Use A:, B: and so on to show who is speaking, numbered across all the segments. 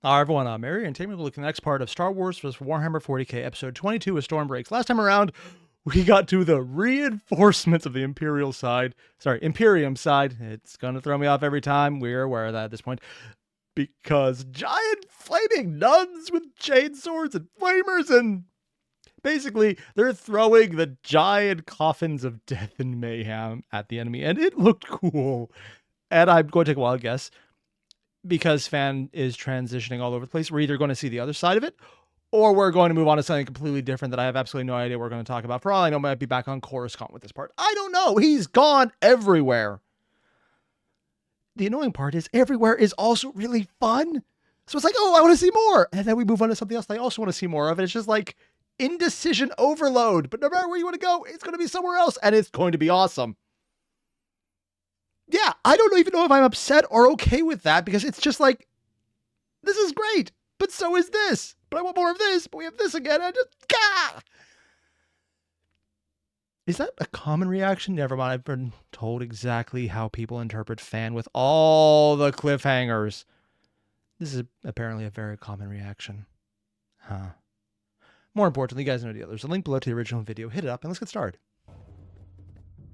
A: Hi everyone, I'm Airier, and today we're looking at the next part of Star Wars vs. Warhammer 40k, episode 22 of Storm Breaks. Last time around, we got to the reinforcements of the Imperium side. It's gonna throw me off every time. We're aware of that at this point. Because giant flaming nuns with chainswords and flamers, and basically they're throwing the giant coffins of death and mayhem at the enemy, and it looked cool. And I'm going to take a wild guess. Because Fan is transitioning all over the place, we're either going to see the other side of it, or we're going to move on to something completely different that I have absolutely no idea we're going to talk about. For all I know, I might be back on Coruscant with this part. I don't know. He's gone everywhere. The annoying part is everywhere is also really fun. So it's like, oh, I want to see more. And then we move on to something else I also want to see more of. And it's just like indecision overload. But no matter where you want to go, it's going to be somewhere else. And it's going to be awesome. Yeah, I don't even know if I'm upset or okay with that, because it's just like, this is great, but so is this. But I want more of this, but we have this again. I just, gah! Is that a common reaction? Never mind, I've been told exactly how people interpret Fan with all the cliffhangers. This is apparently a very common reaction. Huh. More importantly, you guys know the others. There's a link below to the original video. Hit it up and let's get started.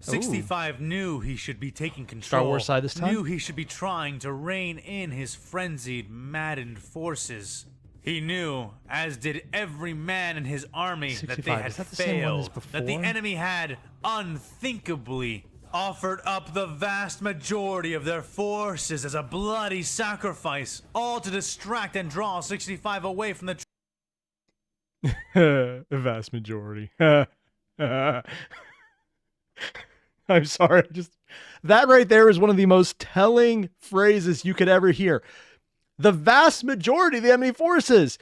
B: 65 knew he should be taking control.
A: Star Wars side this time?
B: Knew he should be trying to rein in his frenzied, maddened forces. He knew, as did every man in his army, that they had failed. That the enemy had, unthinkably, offered up the vast majority of their forces as a bloody sacrifice, all to distract and draw 65 away from the...
A: The vast majority. I'm sorry, that right there is one of the most telling phrases you could ever hear. The vast majority of the enemy forces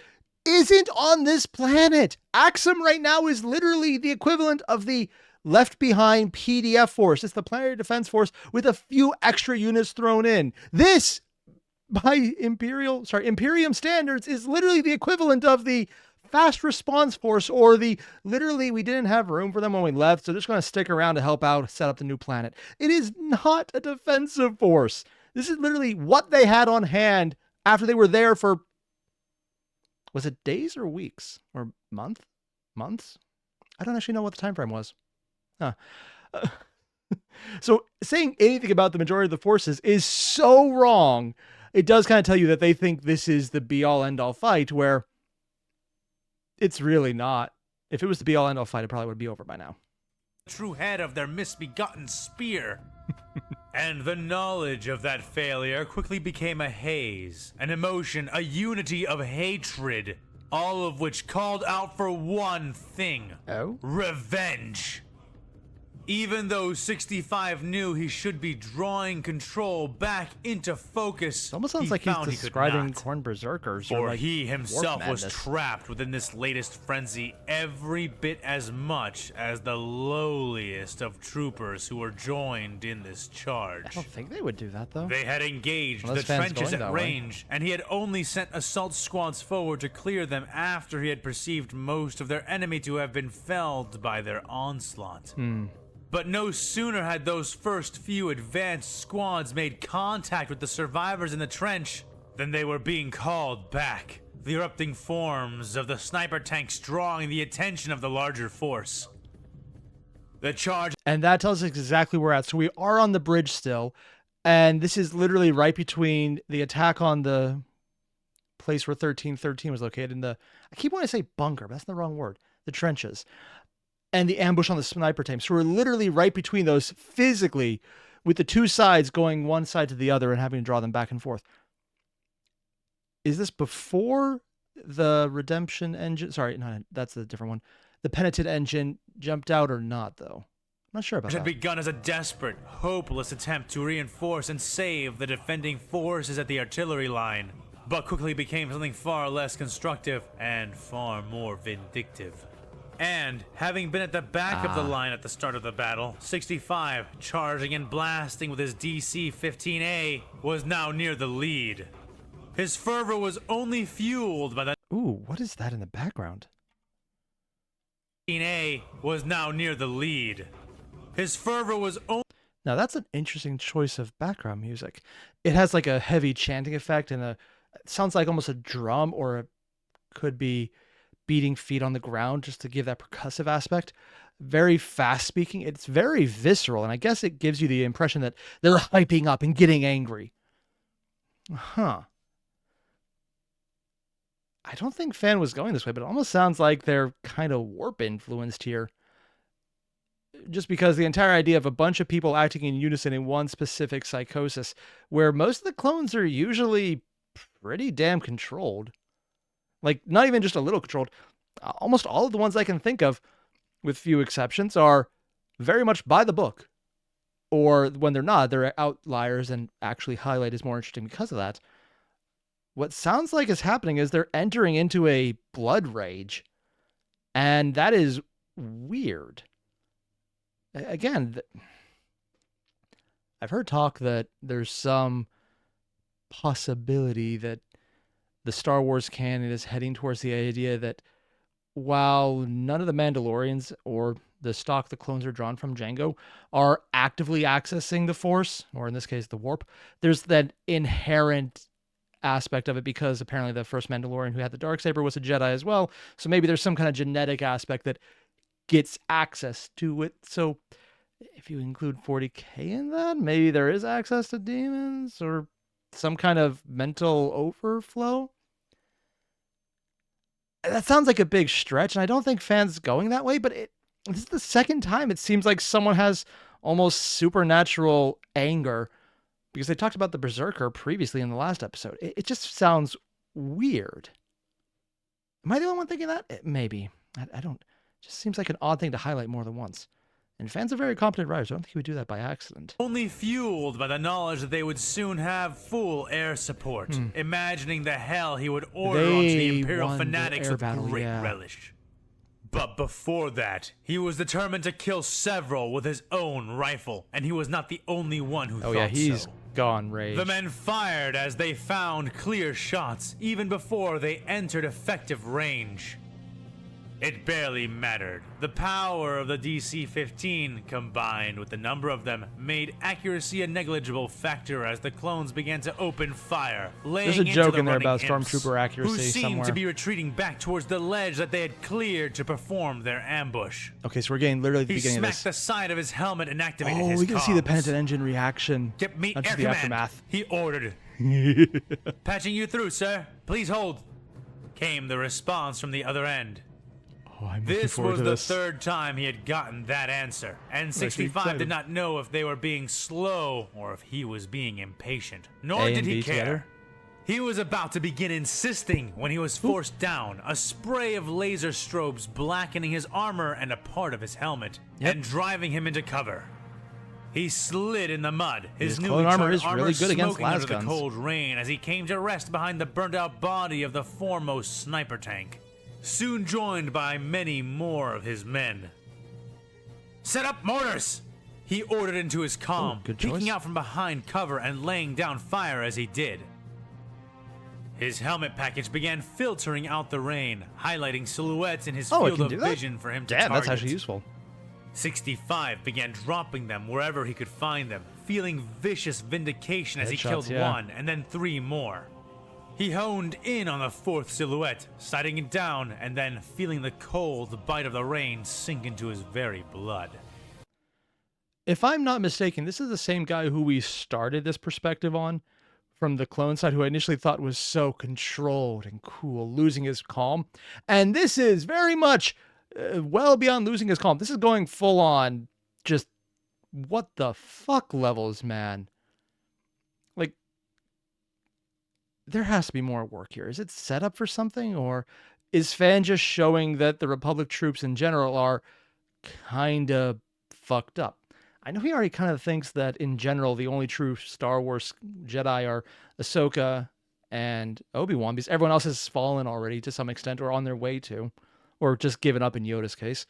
A: isn't on this planet. Axum right now is literally the equivalent of the Left Behind PDF force. It's the Planetary Defense Force with a few extra units thrown in. This, by Imperium standards, is literally the equivalent of the Fast Response Force, or the literally we didn't have room for them when we left, so they're just going to stick around to help out set up the new planet. It is not a defensive force. This is literally what they had on hand after they were there for, was it days or weeks or months? I don't actually know what the time frame was. So saying anything about the majority of the forces is so wrong. It does kind of tell you that they think this is the be-all end-all fight, where it's really not. If it was the be-all end-all fight, it probably would be over by now.
B: True head of their misbegotten spear. And the knowledge of that failure quickly became a haze, an emotion, a unity of hatred, all of which called out for one thing.
A: Oh?
B: Revenge. Even though 65 knew he should be drawing control back into focus,
A: it almost sounds like he's describing Corn Berserkers.
B: For
A: like
B: he himself was trapped within this latest frenzy every bit as much as the lowliest of troopers who were joined in this charge.
A: I don't think they would do that, though.
B: They had engaged the trenches at range, and he had only sent assault squads forward to clear them after he had perceived most of their enemy to have been felled by their onslaught. But no sooner had those first few advanced squads made contact with the survivors in the trench than they were being called back, the erupting forms of the sniper tanks drawing the attention of the larger force. The charge...
A: And that tells us exactly where we're at. So we are on the bridge still, and this is literally right between the attack on the place where 1313 was located in the... I keep wanting to say bunker, but that's the wrong word. The trenches. And the ambush on the sniper team. So we're literally right between those physically, with the two sides going one side to the other and having to draw them back and forth. Is this before the redemption engine? Sorry, no, that's a different one. The penitent engine jumped out or not, though? I'm not sure about that.
B: It had begun as a desperate, hopeless attempt to reinforce and save the defending forces at the artillery line, but quickly became something far less constructive and far more vindictive. And, having been at the back of the line at the start of the battle, 65, charging and blasting with his DC-15A, was now near the lead. His fervor was only fueled by the...
A: Ooh, what is that in the background?
B: 15A was now near the lead. His fervor was only...
A: Now that's an interesting choice of background music. It has like a heavy chanting effect and It sounds like almost a drum, or it could be beating feet on the ground just to give that percussive aspect. Very fast speaking. It's very visceral, and I guess it gives you the impression that they're hyping up and getting angry. Huh. I don't think Fan was going this way, but it almost sounds like they're kind of warp influenced here. Just because the entire idea of a bunch of people acting in unison in one specific psychosis, where most of the clones are usually pretty damn controlled. Like, not even just a little controlled. Almost all of the ones I can think of, with few exceptions, are very much by the book. Or when they're not, they're outliers, and actually highlight is more interesting because of that. What sounds like is happening is they're entering into a blood rage. And that is weird. Again, I've heard talk that there's some possibility that the Star Wars canon is heading towards the idea that while none of the Mandalorians or the stock the clones are drawn from, Jango, are actively accessing the Force, or in this case, the warp, there's that inherent aspect of it because apparently the first Mandalorian who had the Darksaber was a Jedi as well. So maybe there's some kind of genetic aspect that gets access to it. So if you include 40K in that, maybe there is access to demons or some kind of mental overflow. That sounds like a big stretch, and I don't think Fan's going that way, but this is the second time it seems like someone has almost supernatural anger, because they talked about the Berserker previously in the last episode. It just sounds weird. Am I the only one thinking that? Maybe. I don't. It just seems like an odd thing to highlight more than once. And Fan's a very competent writer, so I don't think he would do that by accident.
B: Only fueled by the knowledge that they would soon have full air support, imagining the hell he would order onto the Imperial fanatics with great relish. But before that, he was determined to kill several with his own rifle, and he was not the only one who thought so.
A: He's gone rage.
B: The men fired as they found clear shots, even before they entered effective range. It barely mattered. The power of the DC-15, combined with the number of them, made accuracy a negligible factor as the clones began to open fire, laying
A: There's a joke in there about stormtrooper accuracy
B: who seemed
A: somewhere.
B: to be retreating back towards the ledge that they had cleared to perform their ambush.
A: Okay, so we're getting literally the beginning of this.
B: He smacked the side of his helmet and activated his
A: we can
B: comms.
A: see the penitent engine reaction.
B: Get me
A: Not
B: air
A: just the
B: command,
A: aftermath.
B: he ordered. Patching you through, sir. Please hold. Came the response from the other end. This was the third time he had gotten that answer, and 65 did not know if they were being slow or if he was being impatient, nor did he care. He was about to begin insisting when he was forced down, a spray of laser strobes blackening his armor and a part of his helmet, and driving him into cover. He slid in the mud, his newly
A: armor
B: charred
A: is
B: armor
A: really good against
B: smoking under
A: las guns.
B: the cold rain as he came to rest behind the burned-out body of the foremost sniper tank, soon joined by many more of his men. Set up mortars! He ordered into his comm, peeking out from behind cover and laying down fire as he did. His helmet package began filtering out the rain, highlighting silhouettes in his field of vision for him to target.
A: That's actually useful.
B: 65 began dropping them wherever he could find them, feeling vicious vindication as he killed one and then 3 more. He honed in on the 4th silhouette, sighting it down and then feeling the cold bite of the rain sink into his very blood.
A: If I'm not mistaken, this is the same guy who we started this perspective on from the clone side, who I initially thought was so controlled and cool, losing his calm. And this is very much well beyond losing his calm. This is going full on just what the fuck levels, man. Like, there has to be more work here. Is it set up for something, or is Fan just showing that the Republic troops in general are kind of fucked up? I know he already kind of thinks that in general the only true Star Wars Jedi are Ahsoka and Obi-Wan, because everyone else has fallen already to some extent, or on their way to, or just given up in Yoda's case.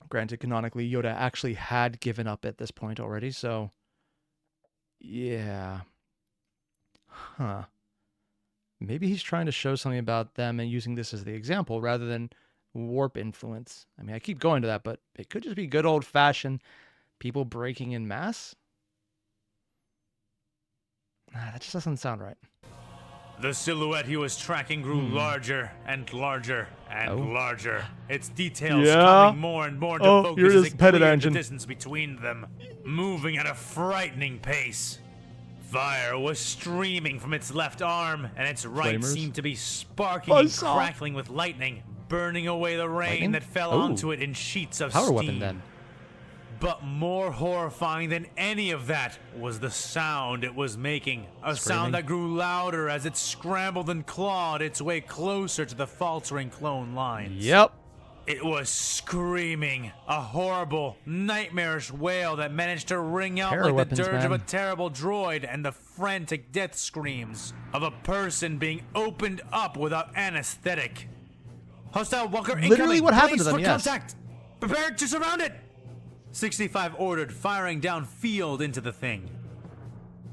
A: Granted, canonically, Yoda actually had given up at this point already, so yeah. Huh. Maybe he's trying to show something about them and using this as the example rather than warp influence. I mean, I keep going to that, but it could just be good old-fashioned people breaking in mass. That just doesn't sound right.
B: The silhouette he was tracking grew larger and larger and larger. Its details coming more and more into focus as it cleared the distance between them, moving at a frightening pace. Fire was streaming from its left arm, and its right seemed to be sparking and crackling with lightning, burning away the rain that fell onto it in sheets of steam.
A: Weapon, then.
B: But more horrifying than any of that was the sound it was making. A sound that grew louder as it scrambled and clawed its way closer to the faltering clone lines.
A: Yep.
B: It was screaming, a horrible, nightmarish wail that managed to ring out like the dirge of a terrible droid and the frantic death screams of a person being opened up without anesthetic. Hostile walker incoming.
A: Literally what happened to them,
B: contact. Prepare to surround it. 65 ordered, firing downfield into the thing.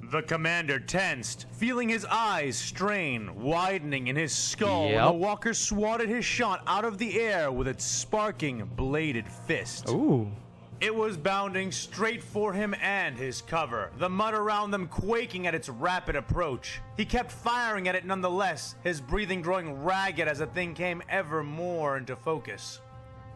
B: The commander tensed, feeling his eyes strain, widening in his skull when the walker swatted his shot out of the air with its sparking, bladed fist.
A: Ooh.
B: It was bounding straight for him and his cover, the mud around them quaking at its rapid approach. He kept firing at it nonetheless, his breathing growing ragged as the thing came ever more into focus.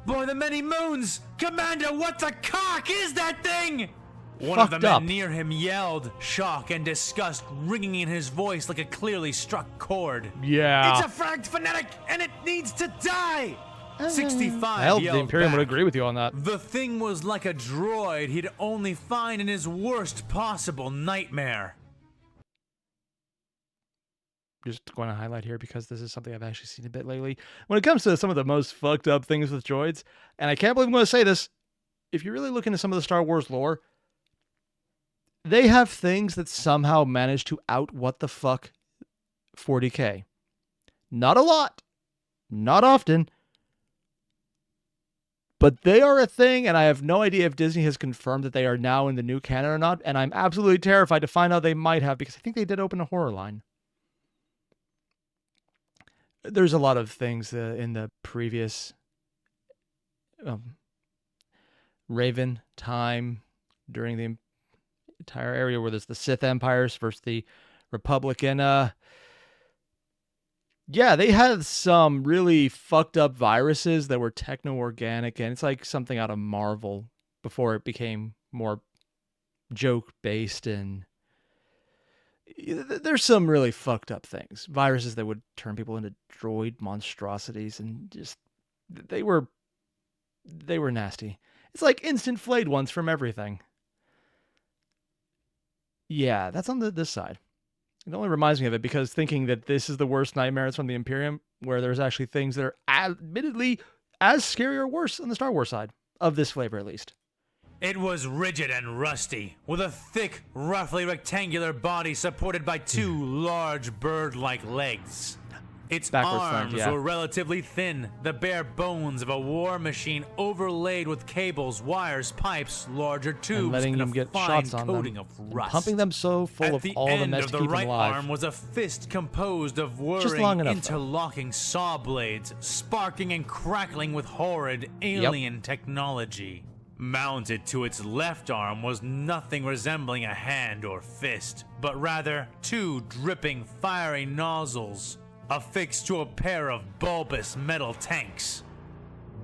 B: By the many moons! Commander, what the cock is that thing? One of the men near him yelled, shock and disgust ringing in his voice like a clearly struck chord.
A: Yeah.
B: It's a fragged fanatic, and it needs to die! 65
A: Hell,
B: yelled
A: the Imperium
B: back.
A: would agree with you on that.
B: The thing was like a droid he'd only find in his worst possible nightmare.
A: Just going to highlight here because this is something I've actually seen a bit lately. When it comes to some of the most fucked up things with droids, and I can't believe I'm going to say this, if you really look into some of the Star Wars lore, they have things that somehow manage to out what the fuck 40K. Not a lot. Not often. But they are a thing, and I have no idea if Disney has confirmed that they are now in the new canon or not, and I'm absolutely terrified to find out they might have, because I think they did open a horror line. There's a lot of things in the previous Raven time during the entire area where there's the Sith Empires versus the Republic. And yeah, they had some really fucked up viruses that were techno-organic, and it's like something out of Marvel before it became more joke-based. And there's some really fucked up things. Viruses that would turn people into droid monstrosities, and just they were nasty. It's like instant flayed ones from everything. Yeah, that's on this side. It only reminds me of it because thinking that this is the worst nightmares from the Imperium, where there's actually things that are admittedly as scary or worse on the Star Wars side, of this flavor at least.
B: It was rigid and rusty, with a thick, roughly rectangular body supported by two large bird-like legs. Its arms were relatively thin, the bare bones of a war machine overlaid with cables, wires, pipes, larger tubes, and a
A: get
B: fine
A: shots on
B: coating
A: them,
B: of rust.
A: Pumping them so full of all the mess to keep them alive.
B: At the end of the right arm was a fist composed of whirring, interlocking saw blades, sparking and crackling with horrid alien technology. Mounted to its left arm was nothing resembling a hand or fist, but rather two dripping fiery nozzles affixed to a pair of bulbous metal tanks.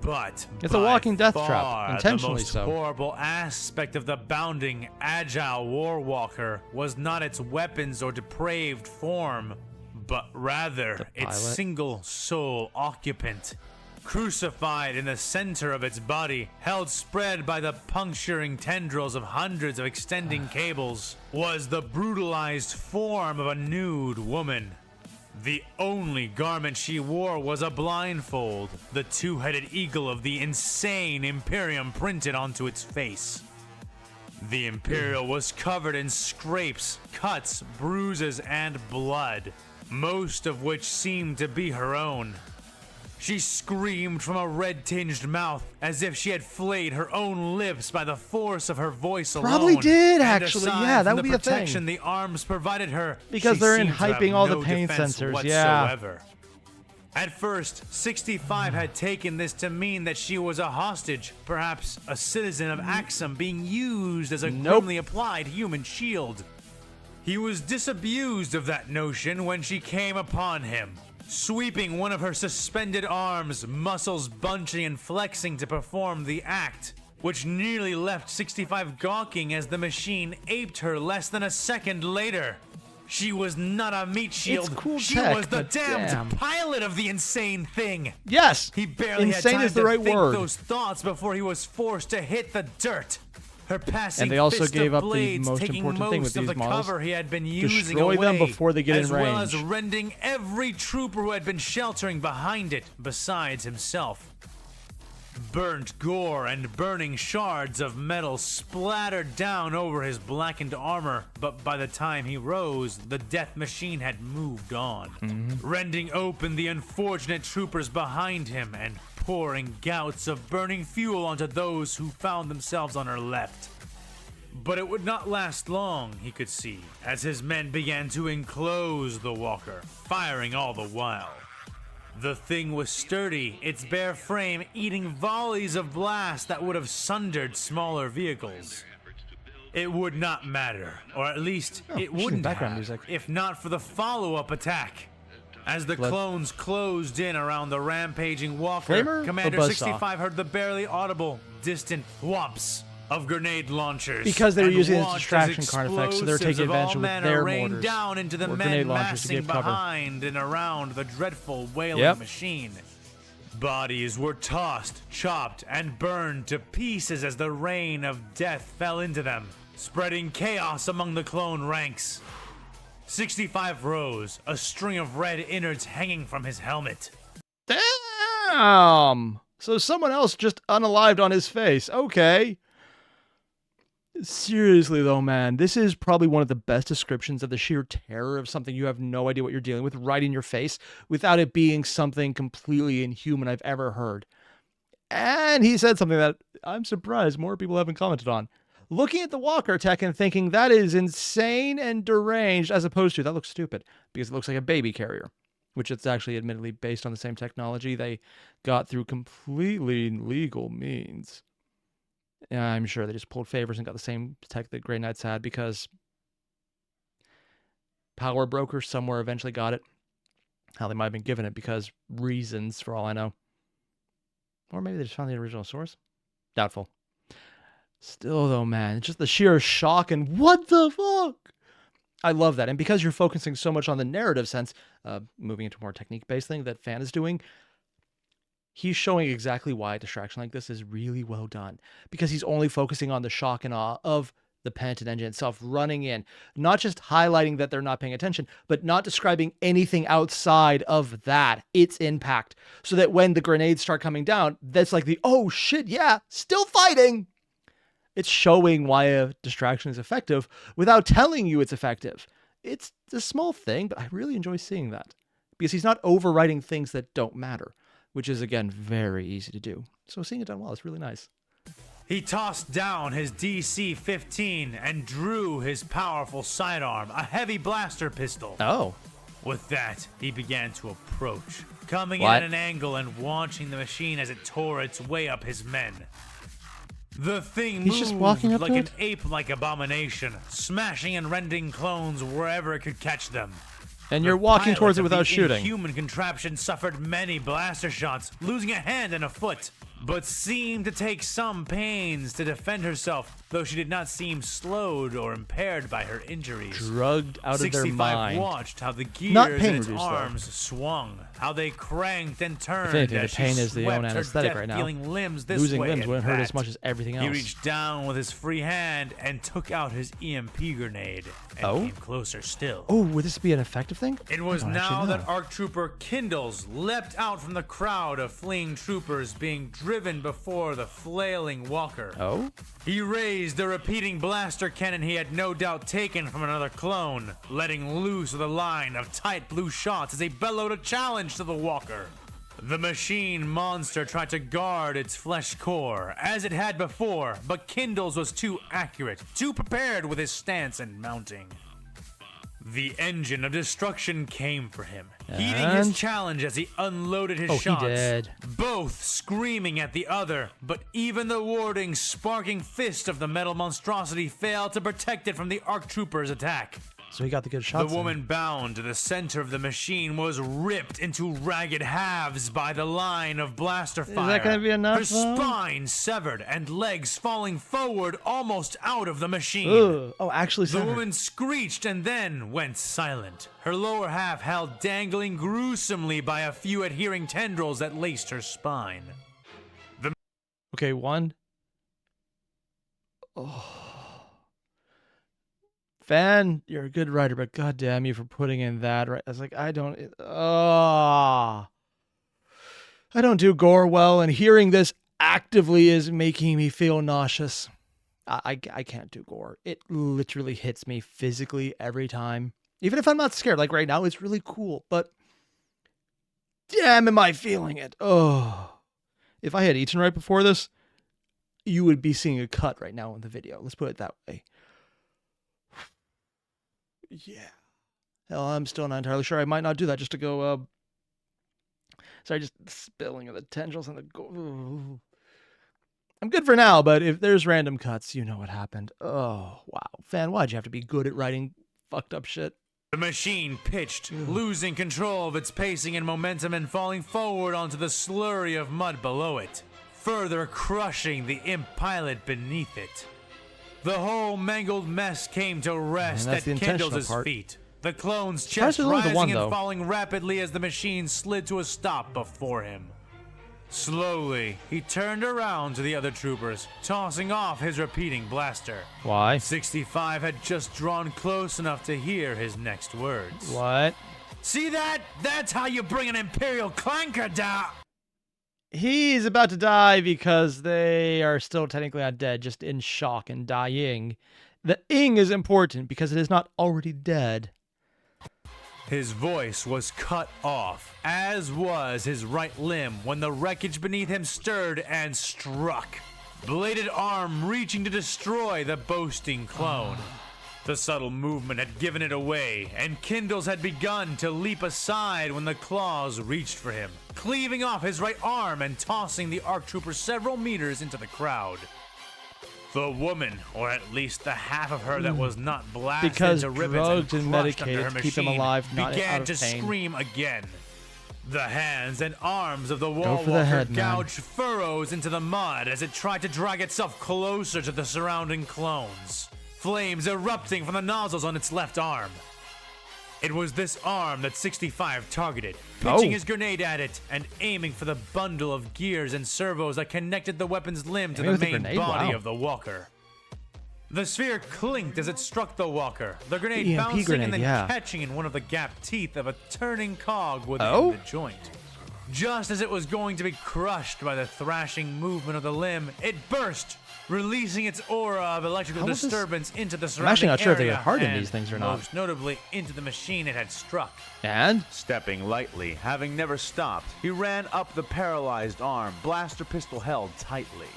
B: But
A: it's a walking death trap, intentionally
B: the most horrible aspect of the bounding, agile warwalker was not its weapons or depraved form, but rather its single soul occupant. Crucified in the center of its body, held spread by the puncturing tendrils of hundreds of extending cables, was the brutalized form of a nude woman. The only garment she wore was a blindfold, the two-headed eagle of the insane Imperium printed onto its face. The Imperial was covered in scrapes, cuts, bruises, and blood, most of which seemed to be her own. She screamed from a red-tinged mouth as if she had flayed her own lips by the force of her voice alone.
A: Probably did, actually. Yeah, that would be a thing.
B: Protection the arms provided her,
A: because they're in hyping all the pain sensors.
B: Whatsoever. Yeah. At first, 65 had taken this to mean that she was a hostage, perhaps a citizen of Axum being used as a grimly applied human shield. He was disabused of that notion when she came upon him, sweeping one of her suspended arms, muscles bunching and flexing to perform the act, which nearly left 65 gawking as the machine aped her less than a second later. She was not a meat shield.
A: It's cool
B: she
A: tech,
B: was the
A: but
B: damned
A: damn.
B: pilot of the insane thing.
A: Yes.
B: He barely
A: insane
B: had time
A: is the
B: to
A: right
B: think
A: word.
B: those thoughts before he was forced to hit the dirt. Her passing
A: And they also
B: fist
A: gave
B: of
A: up the
B: blades,
A: most
B: taking
A: important thing with
B: most of
A: these
B: the
A: models.
B: cover he had been using
A: Destroy
B: away,
A: them before they get in
B: as well as
A: range.
B: rending every trooper who had been sheltering behind it, besides himself. Burnt gore and burning shards of metal splattered down over his blackened armor, but by the time he rose, the death machine had moved on, rending open the unfortunate troopers behind him and pouring gouts of burning fuel onto those who found themselves on her left. But it would not last long, he could see, as his men began to enclose the walker, firing all the while. The thing was sturdy, its bare frame eating volleys of blasts that would have sundered smaller vehicles. It would not matter, or at least it wouldn't
A: background
B: have,
A: music.
B: if not for the follow-up attack. As the clones closed in around the rampaging walker,
A: Flamer or
B: Commander
A: buzzsaw?
B: 65 heard the barely audible, distant whomps of grenade launchers.
A: Because they were
B: and
A: using this
B: watched as
A: distraction card effect, so they're
B: explosives
A: taking
B: of all
A: advantage of
B: manner
A: their
B: rained
A: mortars
B: down into the
A: or
B: men
A: grenade launchers to
B: massing
A: give cover.
B: behind and around the dreadful wailing
A: Yep.
B: machine. Bodies were tossed, chopped, and burned to pieces as the rain of death fell into them, spreading chaos among the clone ranks. 65 rose, a string of red innards hanging from his helmet.
A: Damn! So someone else just unalived on his face. Okay. Seriously, though, man, this is probably one of the best descriptions of the sheer terror of something you have no idea what you're dealing with right in your face without it being something completely inhuman I've ever heard. And he said something that I'm surprised more people haven't commented on. Looking at the walker tech and thinking that is insane and deranged as opposed to that looks stupid because it looks like a baby carrier, which it's actually admittedly based on the same technology they got through completely legal means. I'm sure they just pulled favors and got the same tech that Grey Knights had because power brokers somewhere eventually got it. How they might have been given it because reasons, for all I know. Or maybe they just found the original source. Doubtful. Still, though, man, it's just the sheer shock and what the fuck? I love that. And because you're focusing so much on the narrative sense, moving into a more technique-based thing that Fan is doing, he's showing exactly why a distraction like this is really well done. Because he's only focusing on the shock and awe of the penitent engine itself running in. Not just highlighting that they're not paying attention, but not describing anything outside of that, its impact. So that when the grenades start coming down, that's like the, oh shit, yeah, still fighting. It's showing why a distraction is effective without telling you it's effective. It's a small thing, but I really enjoy seeing that. Because he's not overwriting things that don't matter, which is, again, very easy to do. So seeing it done well is really nice.
B: He tossed down his DC-15 and drew his powerful sidearm, a heavy blaster pistol.
A: Oh.
B: With that, he began to approach, coming in
A: What?
B: at an angle and launching the machine as it tore its way up his men. The thing
A: He's just
B: moved
A: walking up
B: like
A: to
B: an
A: it?
B: ape-like abomination, smashing and rending clones wherever it could catch them.
A: And you're
B: The
A: walking
B: pilot
A: towards it
B: of
A: without
B: the
A: shooting.
B: Human contraption suffered many blaster shots, losing a hand and a foot, but seemed to take some pains to defend herself, though she did not seem slowed or impaired by her injuries.
A: Drugged out of their
B: 65
A: mind.
B: watched how the
A: Not
B: gears
A: pain
B: in its
A: reduced, though.
B: arms swung, how they cranked and turned
A: If anything, the
B: as
A: pain
B: she
A: is the
B: swept
A: own
B: her
A: anesthetic right now.
B: death-dealing limbs this
A: Losing
B: way
A: limbs
B: and
A: wouldn't hurt
B: that.
A: as much as everything
B: He
A: else.
B: reached down with his free hand and took out his EMP grenade and
A: Oh?
B: came closer still.
A: Oh, would this be an effective thing?
B: It was
A: I don't
B: now
A: actually
B: that
A: know.
B: ARC Trooper Kindles leapt out from the crowd of fleeing troopers being driven before the flailing walker.
A: Oh?
B: He raised the repeating blaster cannon he had no doubt taken from another clone, letting loose with a line of tight blue shots as he bellowed a challenge to the walker. The machine monster tried to guard its flesh core, as it had before, but Kindles was too accurate, too prepared with his stance and mounting. The engine of destruction came for him, heeding his
A: And?
B: challenge as he unloaded his
A: Oh,
B: shots.
A: he did.
B: Both screaming at the other, but even the warding, sparking fist of the metal monstrosity failed to protect it from the ARC Trooper's attack.
A: So he got the good shots.
B: The woman bound to the center of the machine was ripped into ragged halves by the line of blaster fire.
A: Is that going to be enough?
B: Her spine severed and legs falling forward almost out of the machine.
A: Ugh. Oh, actually
B: The
A: severed.
B: woman screeched and then went silent, her lower half held dangling gruesomely by a few adhering tendrils that laced her spine.
A: Okay, one. Oh. Fan, you're a good writer, but goddamn you for putting in that. Right? I was like, I don't do gore well, and hearing this actively is making me feel nauseous. I can't do gore. It literally hits me physically every time. Even if I'm not scared, like right now, it's really cool, but damn, am I feeling it? Oh, if I had eaten right before this, you would be seeing a cut right now in the video. Let's put it that way. Yeah. Hell, I'm still not entirely sure. I might not do that just to go, sorry, just spilling of the tendrils and the go. I'm good for now, but if there's random cuts, you know what happened. Oh, wow. Fan, why'd you have to be good at writing fucked up shit?
B: The machine pitched, losing control of its pacing and momentum and falling forward onto the slurry of mud below it, further crushing the imp pilot beneath it. The whole mangled mess came to rest at Kendall's feet. The clone's chest rising and falling rapidly as the machine slid to a stop before him. Slowly, he turned around to the other troopers, tossing off his repeating blaster.
A: Why?
B: 65 had just drawn close enough to hear his next words.
A: What?
B: See that? That's how you bring an Imperial clanker down!
A: He's about to die because they are still technically not dead, just in shock and dying. The ing is important because it is not already dead.
B: His voice was cut off, as was his right limb when the wreckage beneath him stirred and struck. Bladed arm reaching to destroy the boasting clone. The subtle movement had given it away, and Kindles had begun to leap aside when the claws reached for him, cleaving off his right arm and tossing the ARC trooper several meters into the crowd. The woman, or at least the half of her that was not blasted to ribbons and crushed under her machine, keep him alive, not began to scream again. The hands and arms of the wall walker gouged furrows into the mud as it tried to drag itself closer to the surrounding clones. Flames erupting from the nozzles on its left arm. It was this arm that 65 targeted, pitching his grenade at it and aiming for the bundle of gears and servos that connected the weapon's limb to the main body of the walker. The sphere clinked as it struck the walker, the grenade bouncing and then catching in one of the gapped teeth of a turning cog within the joint. Just as it was going to be crushed by the thrashing movement of the limb, it burst, releasing its aura of electrical disturbance into the surrounding area. I'm actually not sure if they get hardened these things or not. Most notably into the machine it had struck.
A: And?
B: Stepping lightly, having never stopped, he ran up the paralyzed arm, blaster pistol held tightly.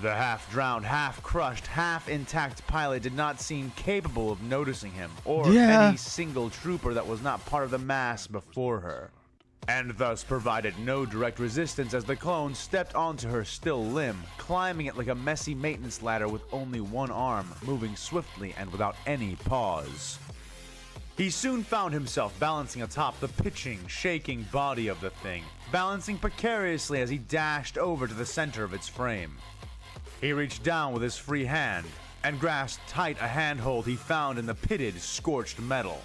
B: The half-drowned, half-crushed, half-intact pilot did not seem capable of noticing him, or any single trooper that was not part of the mass before her, and thus provided no direct resistance as the clone stepped onto her still limb, climbing it like a messy maintenance ladder with only one arm, moving swiftly and without any pause. He soon found himself balancing atop the pitching, shaking body of the thing, balancing precariously as he dashed over to the center of its frame. He reached down with his free hand and grasped tight a handhold he found in the pitted, scorched metal.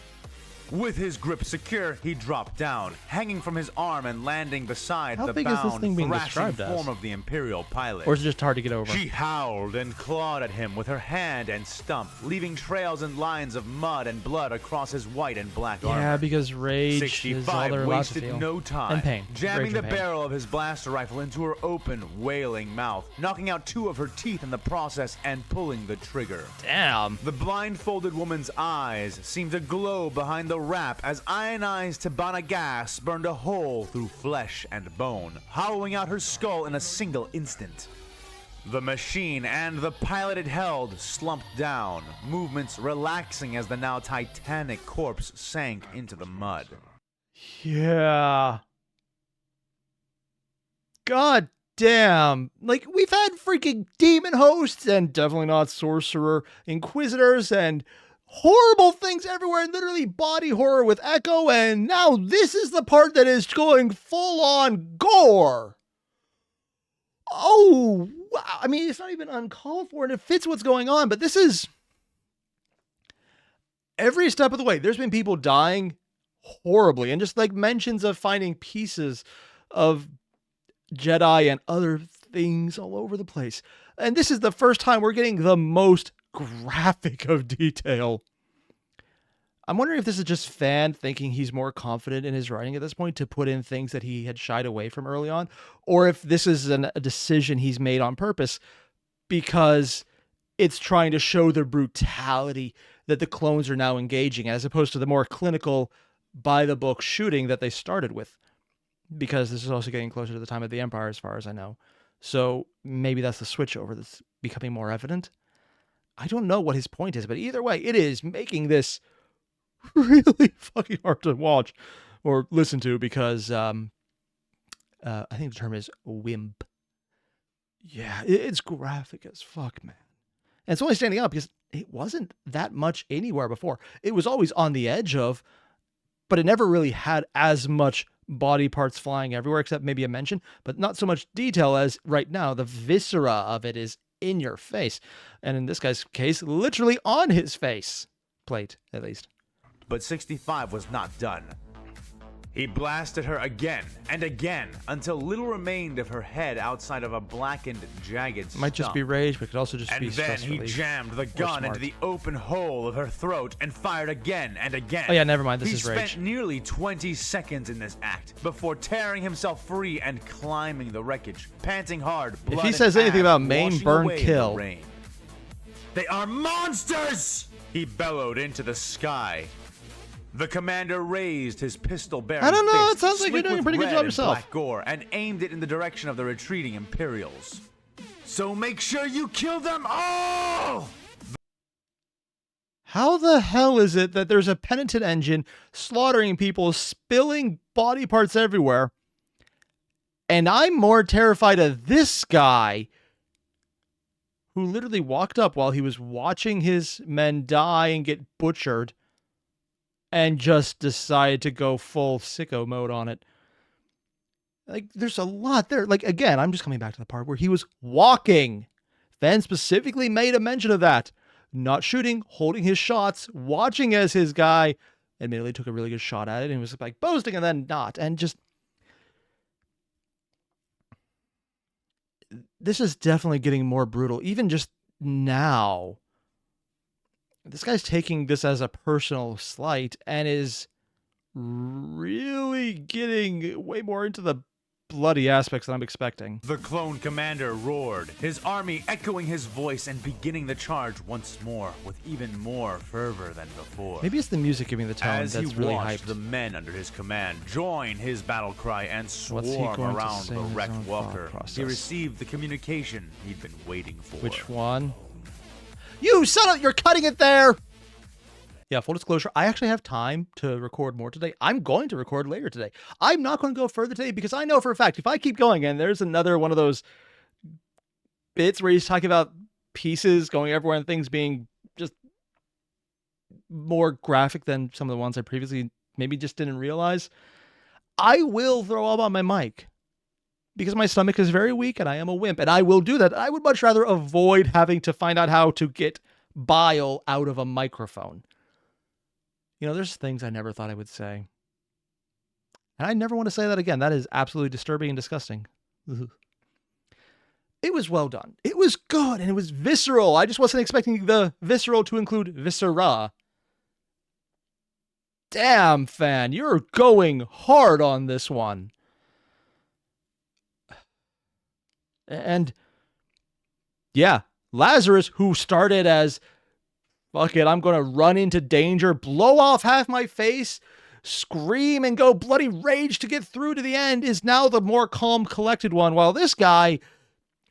B: With his grip secure, he dropped down, hanging from his arm and landing beside the bound, thrashing form of the Imperial pilot.
A: Or is it just hard to get over?
B: She howled and clawed at him with her hand and stump, leaving trails and lines of mud and blood across his white and black armor.
A: Yeah, because rage is all they're allowed to feel.
B: 65 wasted no time,
A: and pain.
B: Jamming the barrel of his blaster rifle into her open, wailing mouth, knocking out 2 of her teeth in the process and pulling the trigger.
A: Damn.
B: The blindfolded woman's eyes seemed to glow behind the wrap as ionized Tabana gas burned a hole through flesh and bone, hollowing out her skull in a single instant. The machine and the pilot it held slumped down, movements relaxing as the now titanic corpse sank into the mud.
A: Yeah. God damn. Like, we've had freaking demon hosts and definitely not sorcerer inquisitors and horrible things everywhere, and literally body horror with Echo, and now this is the part that is going full-on gore. Oh, wow. I mean, it's not even uncalled for, and it fits what's going on, but this is... Every step of the way, there's been people dying horribly, and just like mentions of finding pieces of Jedi and other things all over the place. And this is the first time we're getting the most graphic of detail. I'm wondering if this is just fan thinking he's more confident in his writing at this point to put in things that he had shied away from early on, or if this is a decision he's made on purpose because it's trying to show the brutality that the clones are now engaging, as opposed to the more clinical, by-the-book shooting that they started with. Because this is also getting closer to the time of the Empire, as far as I know. So maybe that's the switchover that's becoming more evident. I don't know what his point is, but either way, it is making this really fucking hard to watch or listen to because I think the term is wimp. Yeah, it's graphic as fuck, man. And it's only standing out because it wasn't that much anywhere before. It was always on the edge of, but it never really had as much body parts flying everywhere, except maybe a mention, but not so much detail as right now. The viscera of it is in your face. And in this guy's case, literally on his face plate, at least.
B: But 65 was not done. He blasted her again and again until little remained of her head outside of a blackened, jagged stump.
A: Might just be rage, but could also just be stress relief.
B: And then he jammed the gun into the open hole of her throat and fired again and again.
A: Oh yeah, never mind, this is rage.
B: He spent nearly 20 seconds in this act before tearing himself free and climbing the wreckage, panting hard, blood
A: if he says anything about maim, burn,
B: away
A: kill.
B: The rain. They are monsters! He bellowed into the sky. The commander raised his pistol-bearing
A: I don't know,
B: fist,
A: it sounds like you're doing a pretty good job yourself.
B: Black gore, and aimed it in the direction of the retreating Imperials. So make sure you kill them all!
A: How the hell is it that there's a penitent engine slaughtering people, spilling body parts everywhere, and I'm more terrified of this guy who literally walked up while he was watching his men die and get butchered, and just decided to go full sicko mode on it. Like, there's a lot there. Like, again, I'm just coming back to the part where he was walking. Fans specifically made a mention of that. Not shooting, holding his shots, watching as his guy admittedly took a really good shot at it and was like boasting and then not. And just... This is definitely getting more brutal. Even just now... This guy's taking this as a personal slight and is really getting way more into the bloody aspects than I'm expecting.
B: The clone commander roared, his army echoing his voice and beginning the charge once more with even more fervor than before.
A: Maybe it's the music giving the tone that's really hyped.
B: As he watched the men under his command join his battle cry and swarm around the wrecked walker, he received the communication he'd been waiting for.
A: Which one? You son of... You're cutting it there! Yeah, full disclosure, I actually have time to record more today. I'm going to record later today. I'm not going to go further today because I know for a fact if I keep going, and there's another one of those bits where he's talking about pieces going everywhere and things being just more graphic than some of the ones I previously maybe just didn't realize, I will throw up on my mic. Because my stomach is very weak and I am a wimp, and I will do that. I would much rather avoid having to find out how to get bile out of a microphone. You know, there's things I never thought I would say. And I never want to say that again. That is absolutely disturbing and disgusting. It was well done. It was good, and it was visceral. I just wasn't expecting the visceral to include viscera. Damn, fan, you're going hard on this one. And yeah, Lazarus, who started as, fuck it, I'm going to run into danger, blow off half my face, scream and go bloody rage to get through to the end, is now the more calm, collected one. While this guy,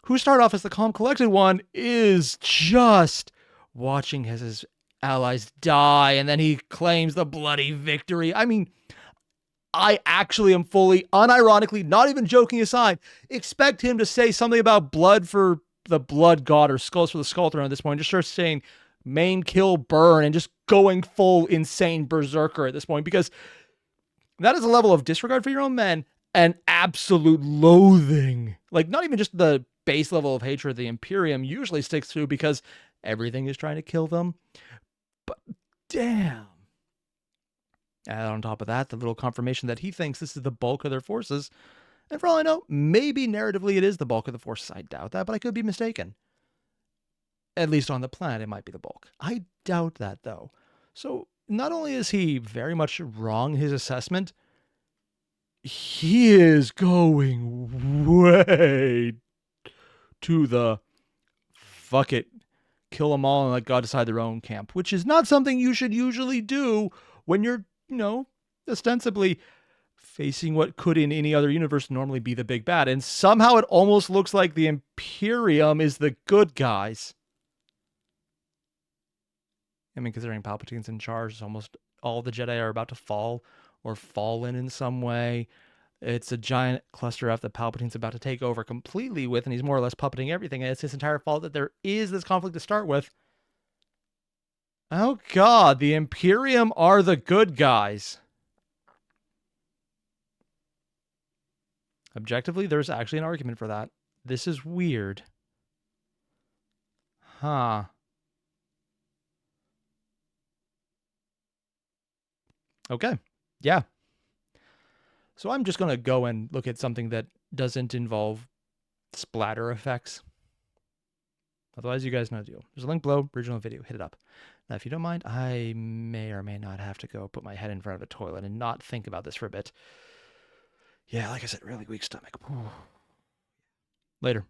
A: who started off as the calm, collected one, is just watching as his allies die, and then he claims the bloody victory. I mean... I actually am fully, unironically, not even joking aside, expect him to say something about blood for the blood god or skulls for the skull throne at this point. Just start saying main, kill, burn, and just going full insane berserker at this point, because that is a level of disregard for your own men and absolute loathing. Like, not even just the base level of hatred the Imperium usually sticks to because everything is trying to kill them. But damn. And on top of that, the little confirmation that he thinks this is the bulk of their forces. And for all I know, maybe narratively it is the bulk of the forces. I doubt that, but I could be mistaken. At least on the planet, it might be the bulk. I doubt that, though. So not only is he very much wrong in his assessment, he is going way to the fuck it, kill them all and let God decide their own camp, which is not something you should usually do when you're, ostensibly facing what could in any other universe normally be the big bad. And somehow it almost looks like the Imperium is the good guys. I mean, considering Palpatine's in charge, almost all the Jedi are about to fall or fallen in some way. It's a giant cluster F that Palpatine's about to take over completely with, and he's more or less puppeting everything. And it's his entire fault that there is this conflict to start with. Oh God, the Imperium are the good guys. Objectively, there's actually an argument for that. This is weird. Huh. Okay. Yeah. So I'm just going to go and look at something that doesn't involve splatter effects. Otherwise, you guys know the deal. There's a link below, original video. Hit it up. Now, if you don't mind, I may or may not have to go put my head in front of a toilet and not think about this for a bit. Yeah, like I said, really weak stomach. Later.